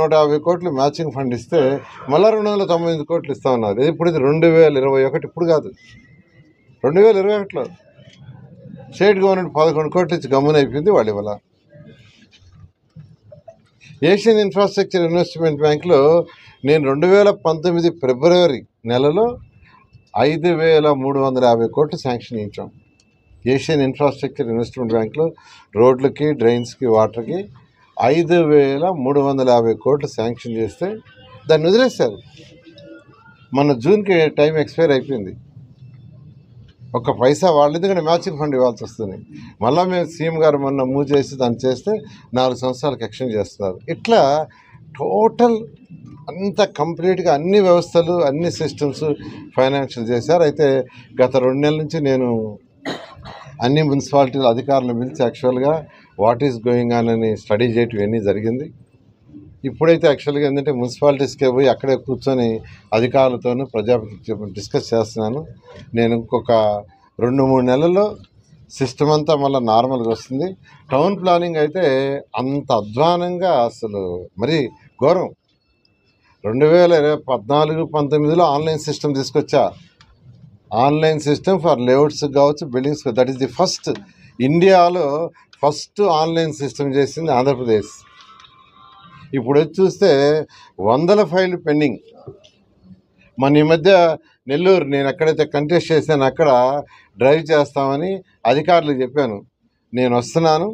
150 కోట్లు matching fund ఇస్తే మళ్ళీ 298 కోట్లు ఇస్తా ఉన్నారు. ఇప్పుడు ఇది 2021, ఇప్పుడు కాదు 2021లో స్టేట్ గవర్నమెంట్ 11 కోట్లు ఇచ్చి గమ్మున అయిపోయింది. వాళ్ళు ఇవాళ ఏషియన్ ఇన్ఫ్రాస్ట్రక్చర్ ఇన్వెస్ట్మెంట్ బ్యాంక్లో నేను 2019 ఫిబ్రవరి నెలలో 5,350 కోట్లు శాంక్షన్ ఇచ్చాం. ఏషియన్ ఇన్ఫ్రాస్ట్రక్చర్ ఇన్వెస్ట్మెంట్ బ్యాంక్లో రోడ్లకి, డ్రైన్స్కి, వాటర్కి 5,350 కోట్లు శాంక్షన్ చేస్తే దాన్ని వదిలేశారు. మన జూన్కి టైం ఎక్స్పైర్ అయిపోయింది. ఒక్క పైసా వాళ్ళు ఎందుకంటే మ్యాచింగ్ ఫండ్ ఇవ్వాల్సి వస్తుంది. మళ్ళీ మేము సీఎం గారు మొన్న మూవ్ చేసి దాన్ని చేస్తే 4 సంవత్సరాలకు ఎక్స్టెండ్ చేస్తున్నారు. ఇట్లా టోటల్ అంత కంప్లీట్గా అన్ని వ్యవస్థలు, అన్ని సిస్టమ్స్ ఫైనాన్షియల్ చేశారు. అయితే గత 2 నెలల నుంచి నేను అన్ని మున్సిపాలిటీల అధికారులను పిలిచి యాక్చువల్గా వాట్ ఈస్ గోయింగ్ ఆన్ అని స్టడీ చేయటం ఇవన్నీ జరిగింది. ఇప్పుడైతే యాక్చువల్గా ఏంటంటే మున్సిపాలిటీస్కే పోయి అక్కడే కూర్చొని అధికారులతోనూ ప్రజాప్రతినిధులతో డిస్కస్ చేస్తున్నాను. నేను ఇంకొక 2-3 నెలల్లో సిస్టమ్ అంతా మళ్ళీ నార్మల్గా వస్తుంది. టౌన్ ప్లానింగ్ అయితే అంత అధ్వానంగా అసలు మరీ ఘోరం. 2014-19లో ఆన్లైన్ సిస్టమ్ తీసుకొచ్చా. ఆన్లైన్ సిస్టమ్ ఫర్ లేఅవుట్స్ కావచ్చు, buildings, that is the first ఇండియాలో ఫస్ట్ ఆన్లైన్ సిస్టమ్ చేసింది ఆంధ్రప్రదేశ్. ఇప్పుడు వచ్చి చూస్తే 100 ఫైళ్ళు పెండింగ్. మన ఈ మధ్య నెల్లూరు నేను ఎక్కడైతే కంటెస్ట్ చేశాను అక్కడ డ్రైవ్ చేస్తామని అధికారులకు చెప్పాను. నేను వస్తున్నాను,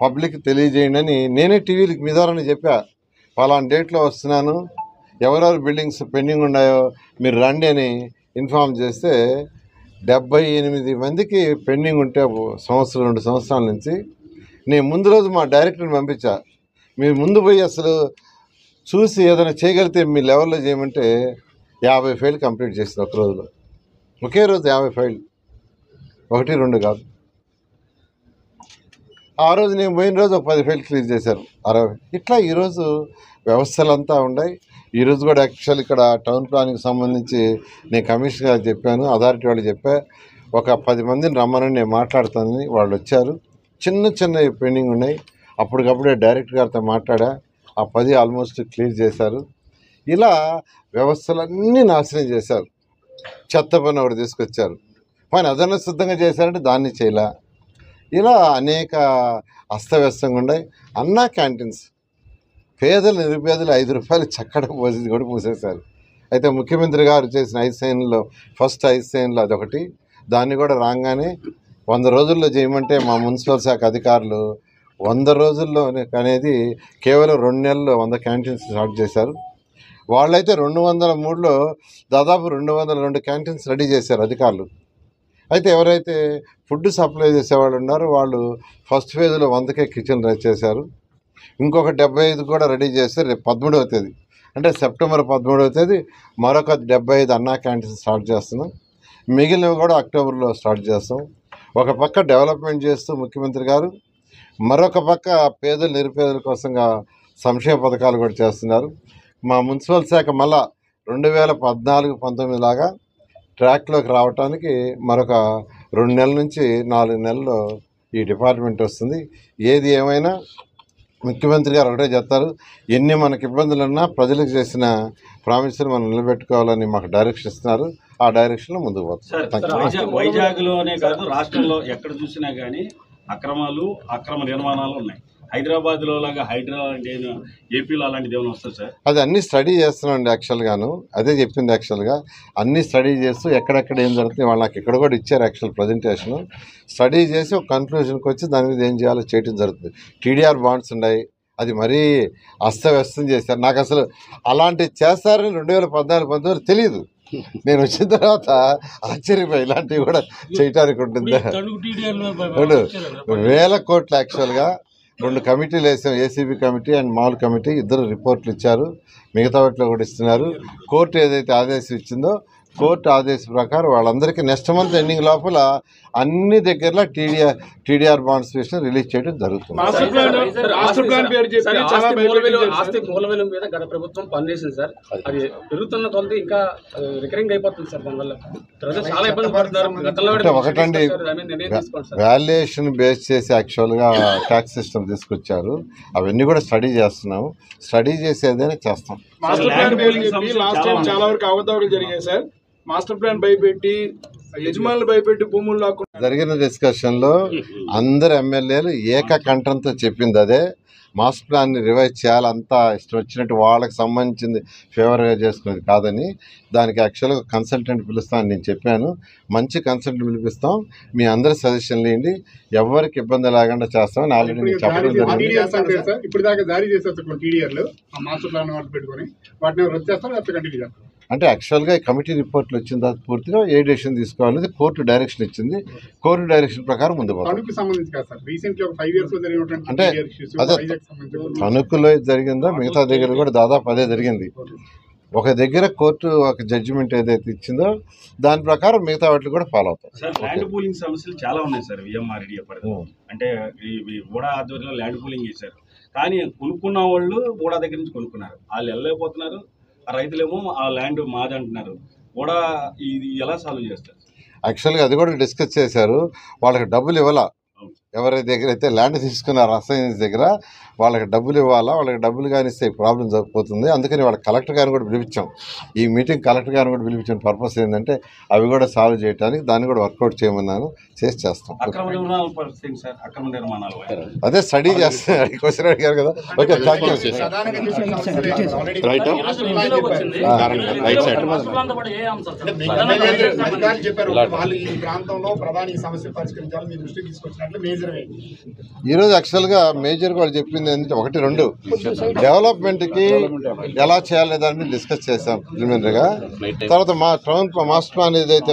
పబ్లిక్ తెలియజేయండి అని నేనే టీవీలకి మీ ద్వారానే చెప్పా. పలానా డేట్లో వస్తున్నాను, ఎవరెవరు బిల్డింగ్స్ పెండింగ్ ఉన్నాయో మీరు రండి అని ఇన్ఫామ్ చేస్తే 78 మందికి పెండింగ్ ఉంటే 1-2 సంవత్సరాల నుంచి నేను ముందు రోజు మా డైరెక్టర్ని పంపించా. మీరు ముందు పోయి అసలు చూసి ఏదైనా చేయగలిగితే మీ లెవెల్లో చేయమంటే 50 ఫైళ్ళు కంప్లీట్ చేసింది ఒక రోజులో. ఒకే రోజు 50 ఫైళ్ళు, 1-2 కాదు. ఆ రోజు నేను పోయిన రోజు ఒక 10 ఫైళ్ళు క్లియర్ చేశారు, 60. ఇట్లా ఈరోజు వ్యవస్థలంతా ఉన్నాయి. ఈరోజు కూడా యాక్చువల్ ఇక్కడ టౌన్ ప్లానింగ్ సంబంధించి నేను కమిషనర్ గారికి చెప్పాను, అథారిటీ వాళ్ళు చెప్పా. ఒక 10 మందిని రమ్మని నేను మాట్లాడుతానని వాళ్ళు వచ్చారు. చిన్న పెండింగ్ ఉన్నాయి. అప్పటికప్పుడే డైరెక్టర్ గారితో మాట్లాడా. ఆ 10 ఆల్మోస్ట్ క్లియర్ చేశారు. ఇలా వ్యవస్థలన్నీ నాశనం చేశారు. చెత్త పని ఒకటి తీసుకొచ్చారు, పని అదన శుద్ధంగా చేశారంటే దాన్ని చేయలే. ఇలా అనేక అస్తవ్యస్తంగా ఉన్నాయి. అన్నా క్యాంటీన్స్ పేదలు, నిరుపేదలు 5 రూపాయలు చక్కడ పోసి కూడా మూసేశారు. అయితే ముఖ్యమంత్రి గారు చేసిన 5 సైన్లో ఫస్ట్ 5 సైన్లు అదొకటి. దాన్ని కూడా రాగానే 100 రోజుల్లో చేయమంటే మా మున్సిపల్ శాఖ అధికారులు 100 రోజుల్లో అనేది కేవలం 2 నెలల్లో 100 క్యాంటీన్స్ స్టార్ట్ చేశారు. వాళ్ళైతే 203లో దాదాపు 202 క్యాంటీన్స్ రెడీ చేశారు అధికారులు. అయితే ఎవరైతే ఫుడ్ సప్లై చేసేవాళ్ళు ఉన్నారో వాళ్ళు ఫస్ట్ ఫేజ్లో 100కే కిచెన్ రెడీ చేశారు. ఇంకొక 75 కూడా రెడీ చేస్తే రేపు 13వ తేదీ అంటే సెప్టెంబర్ 13వ తేదీ మరొక 75 అన్నా క్యాంటీన్స్ స్టార్ట్ చేస్తున్నాం. మిగిలినవి కూడా అక్టోబర్లో స్టార్ట్ చేస్తాం. ఒక పక్క డెవలప్మెంట్ చేస్తూ ముఖ్యమంత్రి గారు, మరొక పక్క పేదలు, నిరుపేదల కోసంగా సంక్షేమ పథకాలు కూడా చేస్తున్నారు. మా మున్సిపల్ శాఖ మళ్ళా 2014-19 లాగా ట్రాక్లోకి రావడానికి మరొక 2 నెలల నుంచి 4 నెలల్లో ఈ డిపార్ట్మెంట్ వస్తుంది. ఏది ఏమైనా ముఖ్యమంత్రి గారు ఒకటే చెప్తారు, ఎన్ని మనకి ఇబ్బందులు ఉన్నా ప్రజలకు చేసిన ప్రామిస్ని మనం నిలబెట్టుకోవాలని మాకు డైరెక్షన్ ఇస్తున్నారు. ఆ డైరెక్షన్లో ముందుకు పోతాం. వైజాగ్లోనే కాదు రాష్ట్రంలో ఎక్కడ చూసినా కానీ అక్రమ నిర్మాణాలు ఉన్నాయి. హైదరాబాద్లో లాగా ఏపీలో అలాంటిది ఏమైనా వస్తుంది సార్? అది అన్నీ స్టడీ చేస్తున్నాం యాక్చువల్గాను. అదే చెప్పింది యాక్చువల్గా అన్నీ స్టడీ చేస్తూ ఎక్కడెక్కడ ఏం జరుగుతుంది వాళ్ళు నాకు ఇక్కడ కూడా ఇచ్చారు యాక్చువల్ ప్రజెంటేషను. స్టడీ చేసి ఒక కన్క్లూజన్కి వచ్చి దాని మీద ఏం చేయాలో చేయడం జరుగుతుంది. టీడీఆర్ బాండ్స్ ఉన్నాయి, అది మరీ అస్తవ్యస్తం చేశారు. నాకు అసలు అలాంటివి చేస్తారని 2014-19 తెలియదు. నేను వచ్చిన తర్వాత ఆశ్చర్యపోయి ఇలాంటివి కూడా చేయటానికి ఉంటుంది. 1000 కోట్లు యాక్చువల్గా 2 కమిటీలు వేసాం, ACB committee and mall committee. 2 రిపోర్ట్లు ఇచ్చారు, మిగతా వాటిలో కూడా ఇస్తున్నారు. కోర్టు ఏదైతే ఆదేశం ఇచ్చిందో కోర్టు ఆదేశం ప్రకారం వాళ్ళందరికీ నెక్స్ట్ మంత్ ఎండింగ్ లోపల అన్ని దగ్గరలో టీడీఆర్ బాండ్స్ విషయం రిలీజ్ చేయడం జరుగుతుంది. ఆస్తి మూల విలువ మీద గత ప్రభుత్వం పనిచేసింది సార్. అది పెరుగుతున్న కొద్ది ఇంకా రికరింగ్ అయిపోతుంది సార్. దానివల్ల ప్రజలు చాలా ఇబ్బంది పడుతున్నారు. ఒకటండి, వాల్యుయేషన్ బేస్ చేసి యాక్చువల్గా ట్యాక్స్ సిస్టమ్ తీసుకొచ్చారు. అవన్నీ కూడా స్టడీ చేస్తున్నాము. స్టడీ చేసి ఏదైనా చేస్తాం. మాస్టర్ ప్లాన్ పేరు చెప్పి లాస్ట్ టైం చాలా వరకు అవకతవకలు జరిగాయి సార్. మాస్టర్ ప్లాన్ భయపెట్టి యజమానులు భయపెట్టి భూములు లాక్కున్నారు. జరిగిన డిస్కషన్లో అందరు ఎమ్మెల్యేలు ఏకకంఠంతో చెప్పింది అదే, మాస్టర్ ప్లాన్ని రివైజ్ చేయాలంతా ఇష్టం వచ్చినట్టు వాళ్ళకి సంబంధించింది ఫేవర్గా చేసుకునేది కాదని. దానికి యాక్చువల్గా కన్సల్టెంట్ పిలుస్తామని నేను చెప్పాను. మంచి కన్సల్టెంట్ పిలిపిస్తాం, మీ అందరి సజెషన్లు ఏంటి, ఎవరికి ఇబ్బంది లేకుండా చేస్తామని ఆల్రెడీ నేను చెప్పడం జరిగింది. ఇప్పుడు దాకా జారీ చేస్తారు టీడీఆర్లు మాస్టర్ ప్లాన్ వాళ్ళు పెట్టుకొని వాటిని రద్దు చేస్తారు, లేకపోతే కంటిన్యూ చేస్తారు. అంటే యాక్చువల్గా ఈ కమిటీ రిపోర్ట్లు వచ్చిన తర్వాత పూర్తిగా ఏ డెసిషన్ తీసుకోవాలనేది కోర్టు డైరెక్షన్ ఇచ్చింది. కోర్టు డైరెక్షన్ ప్రకారం ముందు పోతాం. అంటే అదే తణుకులో జరిగిందో మిగతా దగ్గర కూడా దాదాపు అదే జరిగింది. ఒక దగ్గర కోర్టు ఒక జడ్జిమెంట్ ఏదైతే ఇచ్చిందో దాని ప్రకారం మిగతా వాటిని కూడా ఫాలో అవుతాం. సార్, ల్యాండ్ పూలింగ్ సమస్యలు చాలా ఉన్నాయి సార్. విఎంఆర్డీ అంటే ఊడా ఆధ్వర్యంలో ల్యాండ్ పూలింగ్ చేశారు. కానీ కొనుక్కున్న వాళ్ళు ఊడా దగ్గర నుంచి కొనుక్కున్నారు, వాళ్ళు వెళ్ళలేకపోతున్నారు. ఆ రైతులేమో ఆ ల్యాండ్ మాది అంటున్నారు. కూడా ఇది ఎలా సాల్వ్ చేస్తారు? యాక్చువల్గా అది కూడా డిస్కస్ చేశారు. వాళ్ళకి డబ్బులు ఇవ్వాలా, ఎవరి దగ్గర అయితే ల్యాండ్ తీసుకున్నారు అసైన్స్ దగ్గర వాళ్ళకి డబ్బులు ఇవ్వాలా. వాళ్ళకి డబ్బులు కానీ ఇస్తే ప్రాబ్లం జరిగిపోతుంది. అందుకని వాళ్ళ కలెక్టర్ గారిని కూడా పిలిపించాం. ఈ మీటింగ్ కలెక్టర్ గారిని కూడా పిలిపించిన పర్పస్ ఏంటంటే అవి కూడా సాల్వ్ చేయడానికి దాన్ని కూడా వర్కౌట్ చేయమన్నాను. చేస్తాం. అక్రమ నిర్మాణాల పరిస్థితి సార్, అక్రమ నిర్మాణాలు అదే స్టడీ చేస్తాను. క్వశ్చన్ అడిగారు కదా. Okay, thank you. ఈరోజు యాక్చువల్గా మేజర్ వాళ్ళు చెప్పింది ఏంటంటే 1, 2 డెవలప్మెంట్కి ఎలా చేయాలనే దాన్ని డిస్కస్ చేశాం ప్రిలిమినరీగా. తర్వాత మా టౌన్ మాస్టర్ ప్లాన్ ఏదైతే